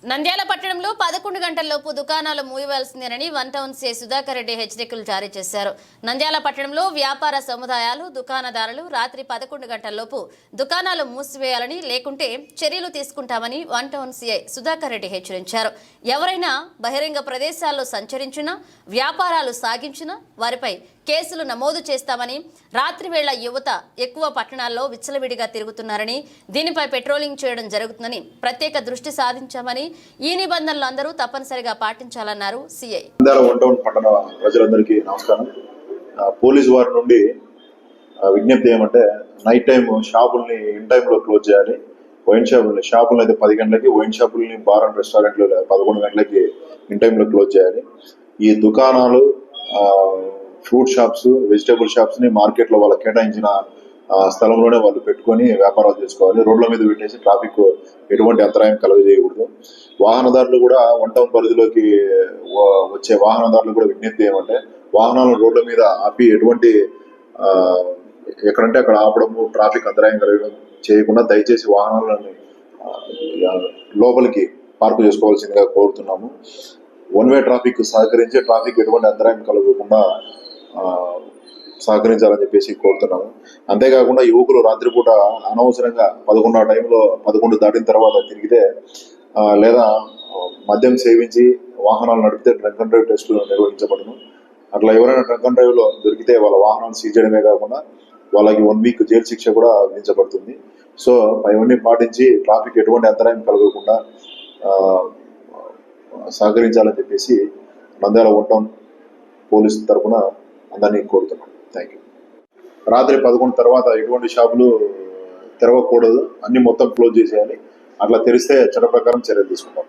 నంద్యాల పట్టణంలో 11 గంటల్లోపు దుకాణాలు మూయవలసిందేనని one town CI Sudhakar Reddy హెచ్చరికలు జారీ చేశారు. నంద్యాల పట్టణంలో వ్యాపార సముదాయాలు, దుకాణదారులు రాత్రి 11 గంటల్లోపు దుకాణాలు మూసివేయాలని, లేకుంటే చర్యలు తీసుకుంటామని one town CI Sudhakar Reddy హెచ్చరించారు. ఎవరైనా బహిరంగ ప్రదేశాల్లో సంచరించినా, వ్యాపారాలు సాగించినా వారిపై కేసులు నమోదు చేస్తామని, రాత్రి వేళ యువత ఎక్కువ పట్టణాల్లో విచ్చలవిడిగా తిరుగుతున్నారని, దీనిపై పెట్రోలింగ్ చేయడం జరుగుతుందని ప్రత్యేక దృష్టి సాధించామని, ఈ నిబంధనలు అందరూ తప్పనిసరిగా పాటించాలన్నారు సిఐ. పట్టణ ప్రజలందరికీ నమస్కారం. పోలీసు వారి నుండి విజ్ఞప్తి ఏమంటే, నైట్ టైం షాపుల్ని ఇన్ టైంలో క్లోజ్ చేయాలి. వైన్ షాపులను అయితే 10 గంటలకి, వైన్ షాపుల్ని, బార్ అండ్ రెస్టారెంట్లు 11 గంటలకి ఇన్ టైంలో క్లోజ్ చేయాలి. ఈ దుకాణాలు, ఫ్రూట్ షాప్స్, వెజిటేబుల్ షాప్స్ ని మార్కెట్ లో వాళ్ళకి కేటాయించిన స్థలంలోనే వాళ్ళు పెట్టుకొని వ్యాపారాలు చేసుకోవాలి. రోడ్ల మీద పెట్టేసి ట్రాఫిక్ ఎటువంటి అంతరాయం కలుగజేయకూడదు. వాహనదారులు కూడా వన్ టౌన్ పరిధిలోకి వచ్చే వాహనదారులు కూడా విజ్ఞప్తి ఏమంటే, వాహనాలను రోడ్ల మీద ఆపి ఎటువంటి ఎక్కడంటే అక్కడ ఆపడము, ట్రాఫిక్ అంతరాయం కలగడం చేయకుండా దయచేసి వాహనాలను లోపలికి పార్కు చేసుకోవాల్సిందిగా కోరుతున్నాము. వన్ వే ట్రాఫిక్ సహకరించి ట్రాఫిక్ ఎటువంటి అంతరాయం కలగకుండా సహకరించాలని చెప్పేసి కోరుతున్నాము. అంతేకాకుండా యువకులు రాత్రిపూట అనవసరంగా 11 టైంలో 11 దాటిన తర్వాత తిరిగితే, లేదా మద్యం సేవించి వాహనాలు నడిపితే డ్రంక్ అండ్ డ్రైవ్ టెస్టులు నిర్వహించబడును. అట్లా ఎవరైనా డ్రంక్ అండ్ డ్రైవ్ లో దొరికితే వాళ్ళ వాహనాలు సీజ్ చేయడమే కాకుండా వాళ్ళకి 1 వీక్ జైలు శిక్ష కూడా విధించబడుతుంది. సో ఇవన్నీ పాటించి ట్రాఫిక్ ఎటువంటి అంతరాయం కలగకుండా సహకరించాలని చెప్పేసి నంద్యాల వన్ టౌన్ పోలీసు తరఫున అందరినీ కోరుతున్నాం. Thank you. రాత్రి 11 తర్వాత ఎటువంటి షాపులు తెరవకూడదు, అన్ని మొత్తం క్లోజ్ చేసేయాలి. అట్లా తెరిస్తే చట్ట ప్రకారం చర్యలు తీసుకుంటాం.